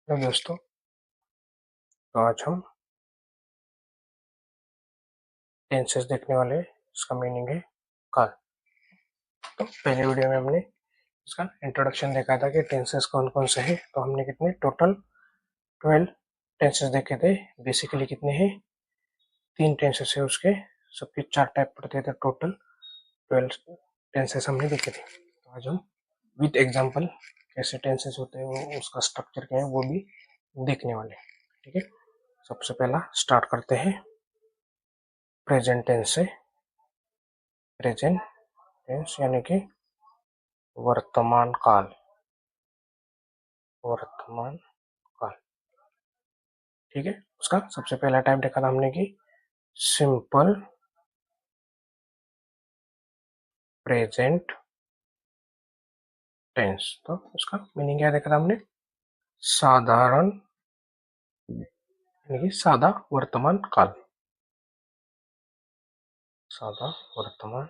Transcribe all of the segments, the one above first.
तो दोस्तों, तो आज हम टेंसेस देखने वाले हैं। इसका मीनिंग है काल। तो पहले वीडियो में हमने इसका इंट्रोडक्शन देखा था कि टेंसेस कौन कौन से हैं। तो हमने कितने टोटल 12 टेंसेस देखे थे। बेसिकली कितने हैं, 3 टेंसेस है उसके, सबके 4 टाइप पढ़ते थे। टोटल 12 टेंसेस हमने देखे थे। तो आज हम विद एग्जाम्पल कैसे टेंसेस होते हैं, वो उसका स्ट्रक्चर क्या है, वो भी देखने वाले हैं। ठीक है, सबसे पहला स्टार्ट करते हैं प्रेजेंट टेंस से। प्रेजेंट टेंस यानी कि वर्तमान काल। वर्तमान काल, ठीक है। उसका सबसे पहला टाइप देखा था हमने कि सिंपल प्रेजेंट टेंस। तो उसका मीनिंग क्या देखा था हमने, साधारण यानी कि सादा वर्तमान काल। सादा वर्तमान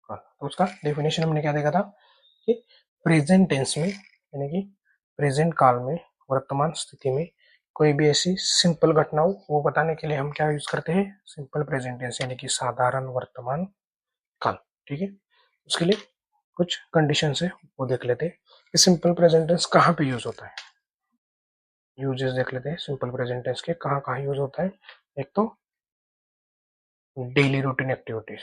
काल। तो उसका डेफिनेशन हमने क्या देखा था कि प्रेजेंट टेंस में यानी कि प्रेजेंट काल में, वर्तमान स्थिति में कोई भी ऐसी सिंपल घटना हो, वो बताने के लिए हम क्या यूज करते हैं, सिंपल प्रेजेंट टेंस यानी कि साधारण वर्तमान काल। ठीक है, उसके लिए कुछ कंडीशंस है, वो देख लेते हैं कि सिंपल प्रेजेंट टेंस कहाँ पे यूज होता है। यूजेस देख लेते हैं सिंपल प्रेजेंट टेंस के, कहाँ कहाँ यूज होता है। एक तो daily routine activities,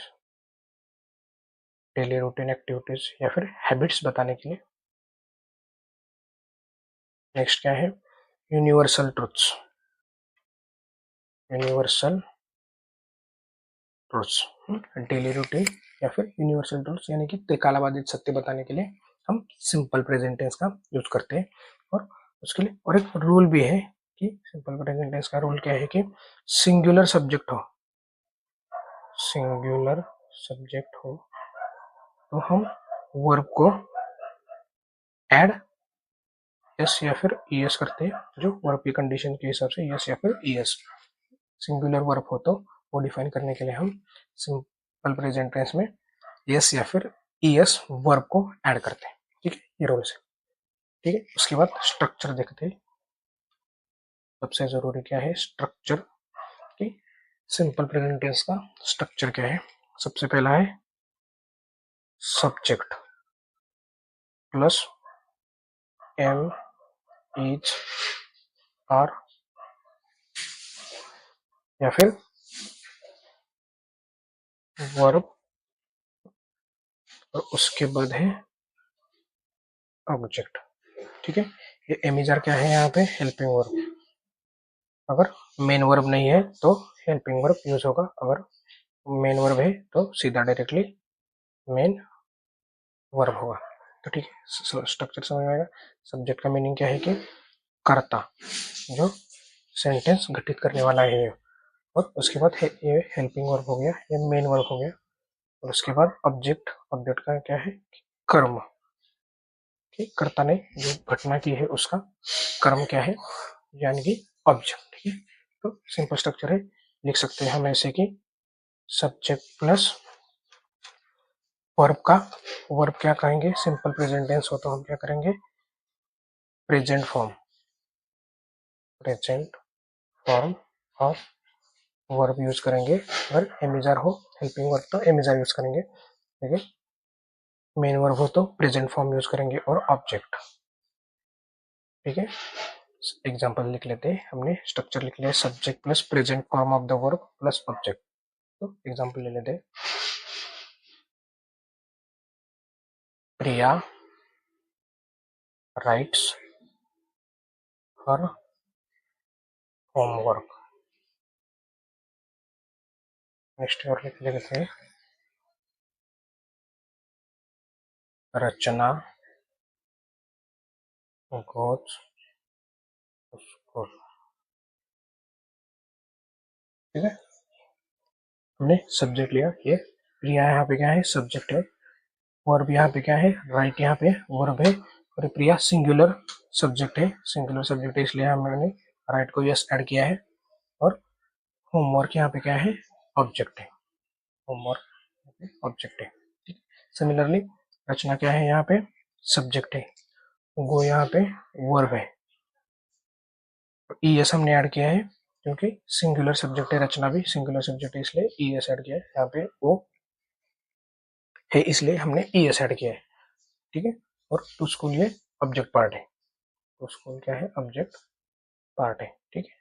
daily routine activities या फिर हैबिट्स बताने के लिए। नेक्स्ट क्या है, universal truths. Universal truths, daily routine या फिर यूनिवर्सल ट्रुथ्स यानी कि त्रिकालाबाधित सत्य बताने के लिए हम सिंपल प्रेजेंट टेंस का यूज करते हैं। और उसके लिए और एक रूल भी है कि सिंपल प्रेजेंट टेंस का रूल क्या है कि सिंगुलर सब्जेक्ट हो, सिंगुलर सब्जेक्ट हो तो हम वर्ब को एड एस या फिर ईएस करते हैं, जो वर्ब की कंडीशन के हिसाब से यस या फिर ईएस। सिंगुलर वर्ब हो तो वो डिफाइन करने के लिए हम सिंपल प्रेजेंट टेंस में यस या फिर ईएस वर्ब को ऐड करते हैं। ठीक है, ये रूल्स है। ठीक है, उसके बाद स्ट्रक्चर देखते हैं। सबसे जरूरी क्या है, स्ट्रक्चर की। सिंपल प्रेजेंट टेंस का स्ट्रक्चर क्या है, सबसे पहला है subject plus am is are या फिर वर्ब, और उसके बाद है ऑब्जेक्ट। ठीक है, ये एम इज आर क्या है, यहाँ पे हेल्पिंग वर्ब। अगर मेन वर्ब नहीं है तो हेल्पिंग वर्ब यूज होगा, अगर मेन वर्ब है तो सीधा डायरेक्टली मेन वर्ब होगा। तो ठीक है, स्ट्रक्चर समझ में आएगा। सब्जेक्ट का मीनिंग क्या है कि कर्ता, जो सेंटेंस गठित करने वाला है। और उसके बाद ये हेल्पिंग वर्ब हो गया, ये मेन वर्ब हो गया। और उसके बाद ऑब्जेक्ट, ऑब्जेक्ट का क्या है, कर्म। ठीक, कर्ता ने जो घटना की है उसका कर्म क्या है, यानी कि ऑब्जेक्ट। ठीक है, तो सिंपल स्ट्रक्चर है, लिख सकते हैं हम ऐसे कि सब्जेक्ट प्लस वर्ब का, वर्ब क्या कहेंगे, सिंपल प्रेजेंट टेंस हो तो हम क्या करेंगे, present form, present form of verb use करेंगे। अगर एमिजार हो हेल्पिंग वर्ब तो एमिजार यूज करेंगे, ठीक है। मेन वर्ब हो तो प्रेजेंट फॉर्म यूज करेंगे और ऑब्जेक्ट। ठीक है, एग्जांपल लिख लेते हैं। हमने स्ट्रक्चर लिख लिया, subject plus present form of the verb plus object. तो एग्जांपल ले लेते हैं, प्रिया राइट्स हर होमवर्क। नेक्स्ट और लिख लेते हैं, रचना गोज स्कूल। ठीक है, हमने सब्जेक्ट लिया, ये प्रिया यहाँ पे क्या है, सब्जेक्ट है। वर्ब यहाँ पे क्या है, राइट यहाँ पे वर्ब है। और प्रिया सिंगुलर सब्जेक्ट है, सिंगुलर सब्जेक्ट है, इसलिए हमने राइट को यस ऐड किया है। और होमवर्क यहाँ पे क्या है, ऑब्जेक्ट है। होमवर्क ऑब्जेक्ट है। सिमिलरली रचना क्या है, यहाँ पे सब्जेक्ट है। गो यहाँ पे वर्ब है, ईएस हमने ऐड किया है क्योंकि सिंगुलर सब्जेक्ट है, रचना भी सिंगुलर सब्जेक्ट है, इसलिए ईएस ऐड किया है। यहाँ पे वो है इसलिए हमने ईएस ऐड किया है, ठीक है। और टू स्कूल ये ऑब्जेक्ट पार्ट है, टू स्कूल क्या है, ऑब्जेक्ट पार्ट है, ठीक है।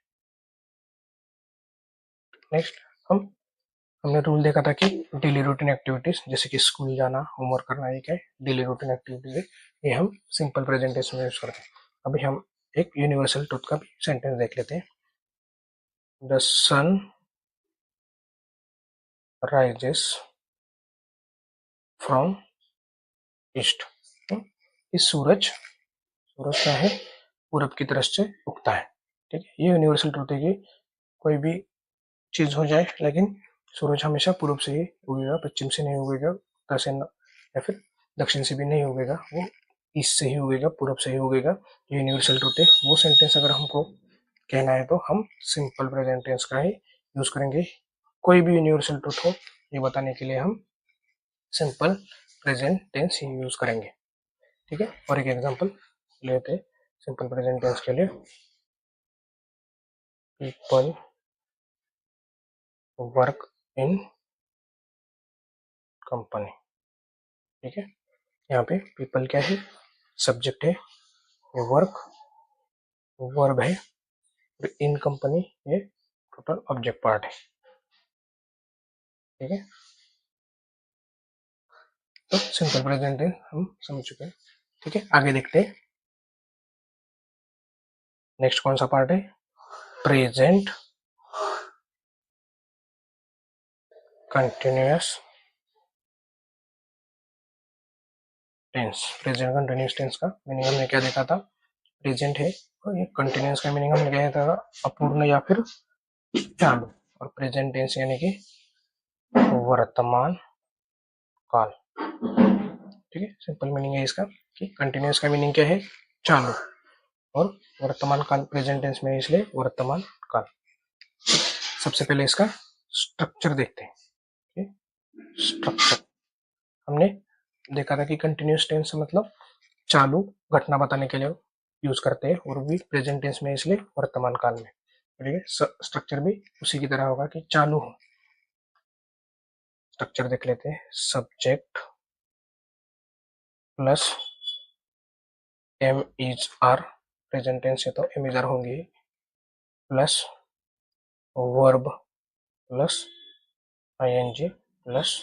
नेक्स्ट हमने रूल देखा था कि डेली रूटीन एक्टिविटीज जैसे कि स्कूल जाना, होमवर्क करना, ये क्या है, डेली रूटीन एक्टिविटीज है, ये हम सिंपल प्रेजेंटेशन में यूज करते हैं। अभी हम एक यूनिवर्सल ट्रुथ का भी सेंटेंस देख लेते हैं। The sun rises from east. इस सूरज सूरज क्या है, पूरब की तरफ से उगता है, ठीक है। ये यूनिवर्सल ट्रुथ है कि कोई भी चीज हो जाए लेकिन सूरज हमेशा पूर्व से ही उगेगा, पश्चिम से नहीं उगेगा, उत्तर से या फिर दक्षिण से भी नहीं उगेगा, वो ईस्ट से ही उगेगा, पूर्व से ही उगेगा। ये यूनिवर्सल ट्रुथ है। वो सेंटेंस अगर हमको कहना है तो हम सिंपल प्रेजेंट टेंस का ही यूज करेंगे। कोई भी यूनिवर्सल ट्रुथ हो ये बताने के लिए हम सिंपल प्रेजेंट टेंस ही यूज करेंगे, ठीक है। और एक एग्जांपल लेते हैं सिंपल प्रेजेंट टेंस के लिए। पीपल वर्क इन कंपनी, ठीक है। यहाँ पे पीपल क्या है, सब्जेक्ट है, ये वर्क वर्ब है, और इन कंपनी ये टोटल ऑब्जेक्ट पार्ट है, ठीक है। तो सिंपल प्रेजेंट टेंस हम समझ चुके हैं, ठीक है। आगे देखते हैं नेक्स्ट कौन सा पार्ट है, present continuous tense. Present continuous tense का मीनिंग हमने क्या देखा था, प्रेजेंट है और ये कंटिन्यूअस का मीनिंग हमने क्या था, अपूर्ण या फिर चालू। और प्रेजेंट टेंस यानी कि वर्तमान काल, ठीक है। सिंपल मीनिंग है इसका कि कंटिन्यूअस का मीनिंग क्या है, चालू, और वर्तमान काल प्रेजेंट टेंस में इसलिए वर्तमान काल। सबसे पहले इसका स्ट्रक्चर देखते हैं। स्ट्रक्चर हमने देखा था कि कंटिन्यूअस टेंस मतलब चालू घटना बताने के लिए यूज करते हैं, और भी प्रेजेंट टेंस में इसलिए वर्तमान काल में, ठीक है। स्ट्रक्चर भी उसी की तरह होगा कि चालू हो। स्ट्रक्चर देख लेते हैं, subject plus am is are, present tense है तो एम इज आर होंगी, plus verb plus ING plus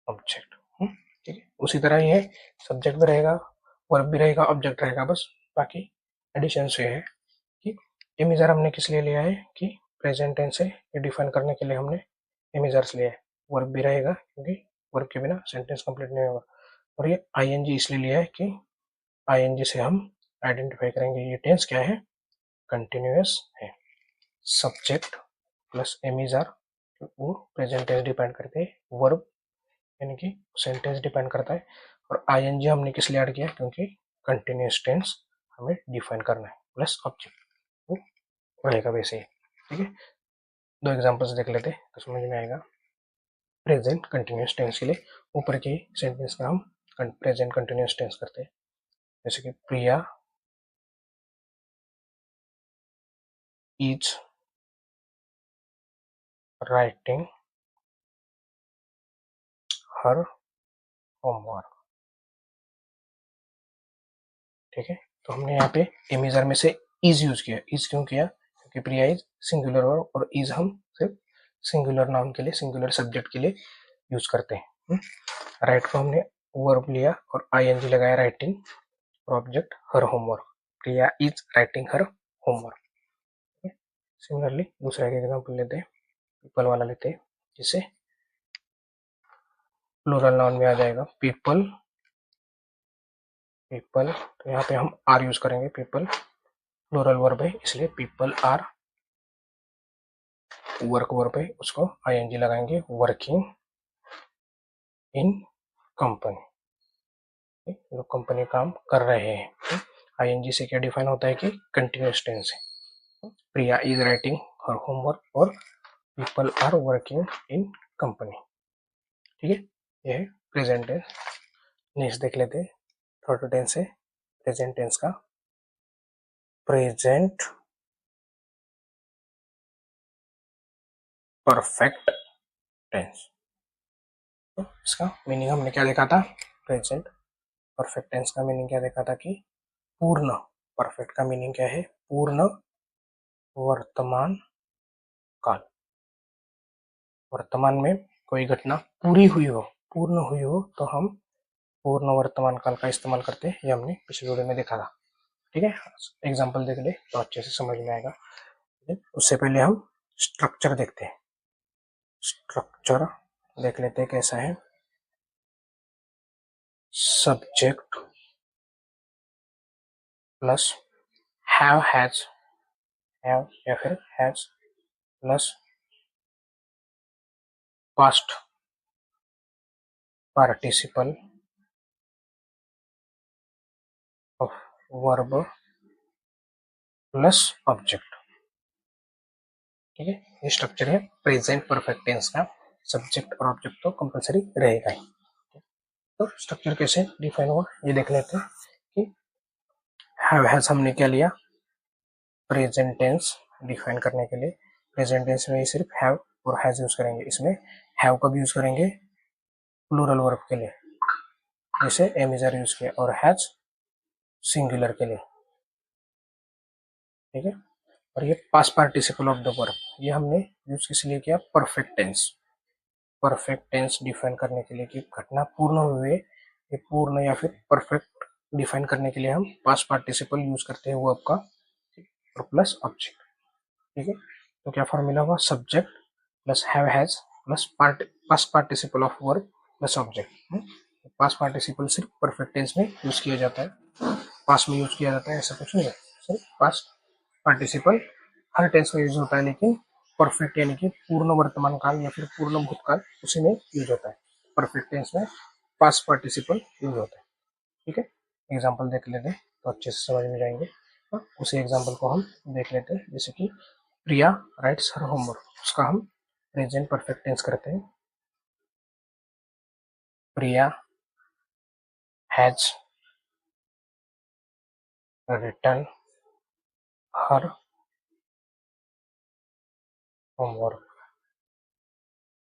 object, ठीक है। उसी तरह ही है, सब्जेक्ट भी रहेगा, वर्ब भी रहेगा, ऑब्जेक्ट रहेगा, बस बाकी एडिशन से है कि इमेजर हमने किस लिए लिया है कि प्रेजेंट टेंस है, ये डिफाइन करने के लिए हमने इमेजर्स लिया है। वर्ब भी रहेगा क्योंकि वर्ब के बिना सेंटेंस कंप्लीट नहीं होगा। और ये आईएनजी इसलिए लिया है कि आईएनजी से हम आइडेंटिफाई करेंगे ये टेंस क्या है, कंटिन्यूअस है। सब्जेक्ट प्लस एमिजार वो प्रेजेंट टेंस डिपेंड करते हैं, वर्ब यानी कि सेंटेंस डिपेंड करता है। और आईएनजी हमने किस लिए ऐड किया, क्योंकि कंटिन्यूअस टेंस हमें डिफाइन करना है, प्लस ऑब्जेक्ट वो रहेगा वैसे ही, ठीक है। दो एग्जांपल्स देख लेते हैं तो समझ में आएगा। प्रेजेंट कंटिन्यूअस टेंस के लिए ऊपर के सेंटेंस का हम प्रेजेंट कंटिन्यूअस टेंस करते हैं, जैसे कि प्रिया इज राइटिंग हर होमवर्क, ठीक है। तो हमने यहाँ पे इमेजर में से इज यूज किया। इज क्यों किया, क्योंकि प्रिया इज सिंगुलर वर्ब, और इज हम सिर्फ सिंगुलर नाउन के लिए, सिंगुलर सब्जेक्ट के लिए यूज करते हैं। राइट को हमने वर्ब लिया और आईएनजी लगाया, राइटिंग, और object her homework, Priya is writing her homework. Similarly दूसरा एक एग्जाम्पल लेते हैं, पीपल वाला लेते हैं, जिससे प्लूरल नाउन में आ जाएगा पीपल। पीपल तो यहाँ पे हम आर यूज करेंगे, पीपल प्लूरल वर्ब है इसलिए पीपल आर, वर्क वर्ब है उसको आईएनजी लगाएंगे, वर्किंग इन कंपनी, जो कंपनी काम कर रहे हैं। आईएनजी से क्या डिफाइन होता है कि कंटिन्यूअस टेंस है। Priya is writing her homework और people are working in company, ठीक है। ये है प्रेजेंट टेंस। नेक्स्ट देख लेते हैं थर्ड टेंस है प्रेजेंट टेंस का प्रेजेंट परफेक्ट टेंस। तो इसका मीनिंग हमने क्या देखा था, प्रेजेंट परफेक्ट टेंस का मीनिंग क्या देखा था कि पूर्ण, परफेक्ट का मीनिंग क्या है, पूर्ण वर्तमान काल। वर्तमान में कोई घटना पूरी हुई हो, पूर्ण हुई हो, तो हम पूर्ण वर्तमान काल का इस्तेमाल करते हैं। ये हमने पिछले वीडियो में देखा था। ठीक है, एग्जाम्पल देख ले तो अच्छे से समझ में आएगा। उससे पहले हम स्ट्रक्चर देखते हैं। स्ट्रक्चर देख लेते हैं कैसा है। Subject plus have has, have या फिर has plus past participle of verb plus object. ठीक है, ये स्ट्रक्चर है प्रेजेंट परफेक्ट टेंस का। सब्जेक्ट और ऑब्जेक्ट तो कंपलसरी रहेगा ही। तो स्ट्रक्चर कैसे डिफाइन हुआ ये देख लेते हैं कि हैव हैज हमने क्या लिया, प्रेजेंट टेंस डिफाइन करने के लिए। प्रेजेंट टेंस में सिर्फ हैव और हैज यूज करेंगे। इसमें हैव कब यूज करेंगे, प्लूरल वर्ब के लिए, जैसे एम इज आर यूज किया, और हैज सिंगुलर के लिए। ठीक है, और ये past participle of the verb, ये हमने यूज किस लिए किया, perfect tense. Perfect tense define करने के लिए कि घटना पूर्ण हुए, ये पूर्ण या फिर परफेक्ट डिफाइन करने के लिए हम पास्ट पार्टिसिपल यूज करते हैं वर्ब का और प्लस ऑब्जेक्ट। ठीक है, तो क्या फॉर्मूला हुआ, subject plus have has plus past participle of verb plus object. Past participle सिर्फ परफेक्ट टेंस में यूज किया जाता है, पास्ट में यूज किया जाता है, ऐसा कुछ नहीं है। सिर्फ पास्ट पार्टिसिपल हर टेंस में यूज होता है, लेकिन परफेक्ट यानी कि पूर्ण वर्तमान काल या फिर पूर्ण भूतकाल उसी में यूज होता है। परफेक्ट टेंस में पास्ट पार्टिसिपल यूज होता है। ठीक है, एग्जाम्पल देख लेते हैं तो अच्छे से समझ में जाएंगे। उसी एग्जाम्पल को हम देख लेते हैं, जैसे कि प्रिया राइट्स हर होमवर्क, उसका हम प्रेजेंट परफेक्ट टेंस करते हैं। Priya has written her homework.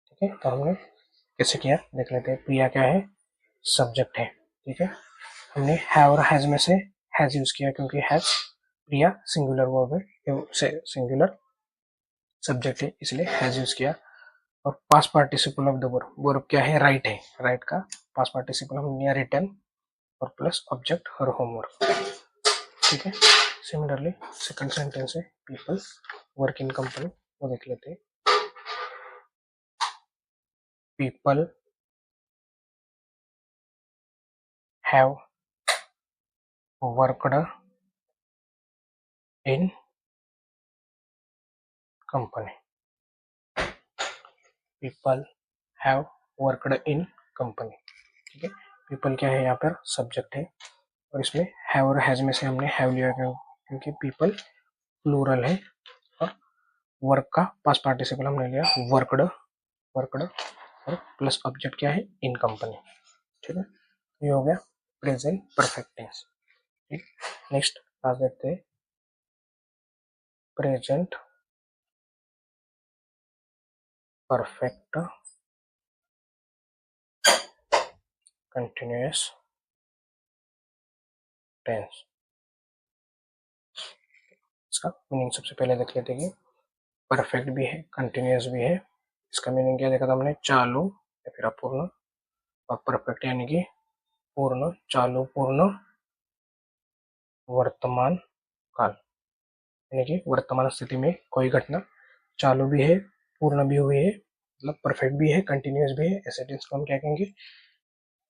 ठीक है, तो हमने कैसे किया देख लेते हैं। प्रिया क्या है, सब्जेक्ट है। ठीक है, हमने हैव और हैज में से हैज यूज किया क्योंकि हैज प्रिया सिंगुलर वर्ब है, सिंगुलर सब्जेक्ट है, इसलिए हैज यूज किया। और past participle of the verb, verb क्या है, राइट है, राइट का पास्ट पार्टिसिपल हमने लिया रिटन और प्लस ऑब्जेक्ट हर होमवर्क। ठीक है, सिमिलरली सेकंड सेंटेंस है पीपल वर्क इन कंपनी, वो देख लेते हैं। People have worked in company. People have worked in company. ठीक है, पीपल क्या है, यहाँ पर सब्जेक्ट है, और इसमें हैव और हैज में से हमने हैव लिया क्योंकि पीपल प्लूरल है, और वर्क का पास्ट पार्टिसिपल हमने लिया वर्कड, वर्कड और प्लस ऑब्जेक्ट क्या है, इन कंपनी। ठीक है, ये हो गया प्रेजेंट परफेक्ट टेंस। ठीक, नेक्स्ट क्लास देखते हैं प्रेजेंट परफेक्ट कंटिन्यूअस टेंस। इसका मीनिंग सबसे पहले देख लेते हैं कि परफेक्ट भी है कंटिन्यूअस भी है। इसका मीनिंग क्या देखा था हमने, चालू या फिर अपूर्ण, और परफेक्ट यानी कि पूर्ण, चालू पूर्ण वर्तमान काल, यानी कि वर्तमान स्थिति में कोई घटना चालू भी है, पूर्ण भी हुई है, मतलब परफेक्ट भी है, कंटिन्यूअस भी है, ऐसे टेंस को हम क्या कहेंगे,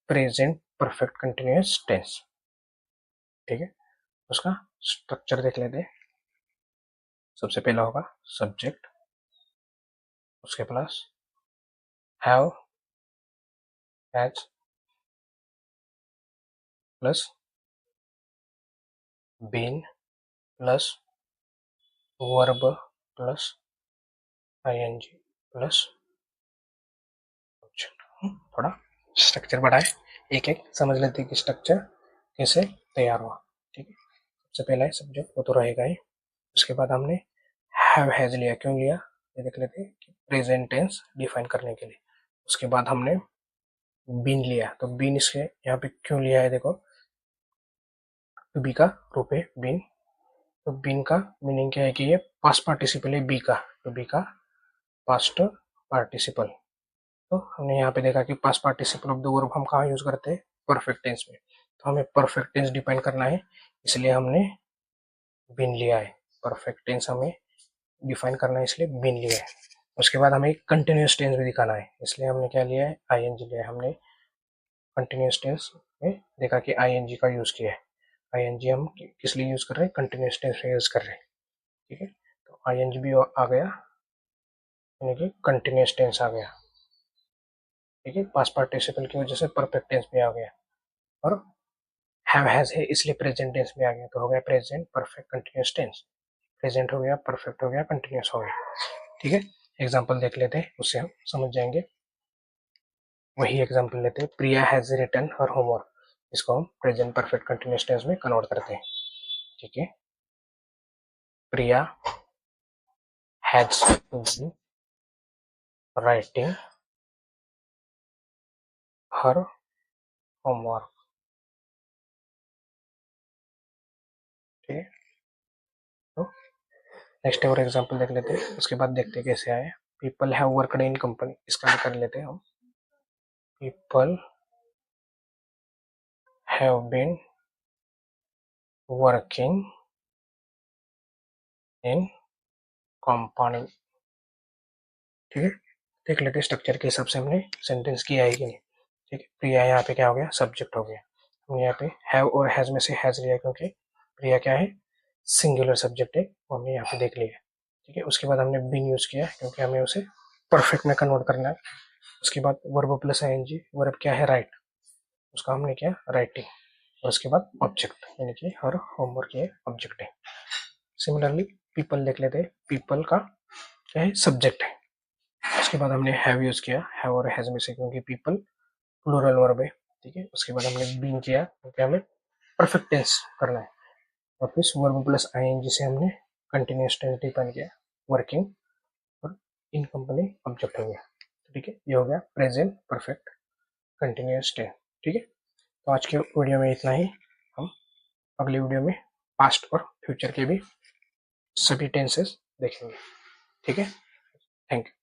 प्रेजेंट परफेक्ट कंटिन्यूअस टेंस। ठीक है, उसका स्ट्रक्चर देख लेते हैं। सबसे पहला होगा सब्जेक्ट, उसके plus have has plus been plus verb plus ING plus object. थोड़ा स्ट्रक्चर बड़ा है, एक एक समझ लेते हैं कि स्ट्रक्चर कैसे तैयार हुआ। ठीक है, सबसे पहला है सब्जेक्ट, वो तो रहेगा ही। उसके बाद हमने हैव हैज लिया, क्यों लिया ये देख लेते हैं कि प्रेजेंट टेंस डिफाइन करने के लिए। उसके बाद हमने बीन लिया, तो बीन इसके यहाँ पे क्यों लिया है देखो, टू बी का रूप है बीन। तो बीन का मीनिंग क्या है कि ये पास्ट पार्टिसिपल है बी का, तो बी का पास्ट पार्टिसिपल। तो हमने यहाँ पे देखा कि past participle of the verb हम कहाँ यूज करते हैं, परफेक्ट टेंस में। तो हमें परफेक्ट टेंस डिफाइन करना है, इसलिए हमने बीन लिया है। परफेक्ट टेंस हमें डिफाइन करना है, इसलिए बीन लिया है। उसके बाद हमें कंटिन्यूस टेंस भी दिखाना है, इसलिए हमने क्या लिया है, आईएनजी लिया है। हमने कंटिन्यूस टेंस में देखा कि आईएनजी का यूज किया है। आईएनजी हम किस लिए यूज कर रहे हैं, कंटिन्यूस टेंस में यूज कर रहे हैं। ठीक है, तो आईएनजी भी आ गया, यानी कि कंटिन्यूस टेंस आ गया। ठीक है, पास्ट पार्टिसिपल की वजह से परफेक्ट टेंस भी आ गया, और हैव हैज है इसलिए प्रेजेंट टेंस में आ गया, तो हो गया present perfect continuous tense. Present हो गया, परफेक्ट हो गया, कंटिन्यूस हो गया। ठीक है, एग्जांपल देख लेते हैं, उससे हम समझ जाएंगे। वही एग्जांपल लेते हैं, Priya has written her homework, इसको हम प्रेजेंट परफेक्ट कंटिन्यूस टेंस में कन्वर्ट करते हैं। ठीक है, Priya has been writing her homework. ठीक है, तो नेक्स्ट और एग्जांपल देख लेते हैं, उसके बाद देखते हैं कैसे आए। People have worked in company, इसका भी कर लेते हैं हम। People have been working in company. ठीक है, देख लेते हैं स्ट्रक्चर के हिसाब से हमने सेंटेंस किया है कि नहीं। ठीक है, प्रिया यहाँ पे क्या हो गया, सब्जेक्ट हो गया। हमने यहाँ पे हैव और हैज में से हैज लिया, क्योंकि प्रिया क्या है, सिंगुलर सब्जेक्ट है, वो हमने यहाँ पे देख लिया। ठीक है, उसके बाद हमने बीन यूज किया, क्योंकि हमें उसे परफेक्ट में कन्वर्ट करना है। उसके बाद वर्ब प्लस आईएनजी, वर्ब क्या है, राइट, उसका हमने किया राइटिंग। और उसके बाद ऑब्जेक्ट, यानी कि हर होमवर्क ये ऑब्जेक्ट है। सिमिलरली पीपल देख लेते हैं, पीपल का क्या है, सब्जेक्ट है। उसके बाद हमने हैव यूज किया, हैव और हैज में से, क्योंकि पीपल प्लूरल वर्ब है। ठीक है, उसके बाद हमने बीन किया, क्योंकि हमें परफेक्ट टेंस करना है। और फिर वर्ब प्लस आईएनजी से हमने कंटिन्यूअस टेंस डिफाइन किया, वर्किंग, और इन कंपनी ऑब्जेक्ट हो गया। ठीक है, ये हो गया प्रेजेंट परफेक्ट कंटिन्यूअस टेंस। ठीक है, तो आज के वीडियो में इतना ही। हम अगली वीडियो में पास्ट और फ्यूचर के भी सभी टेंसेस देखेंगे। ठीक है, थैंक यू।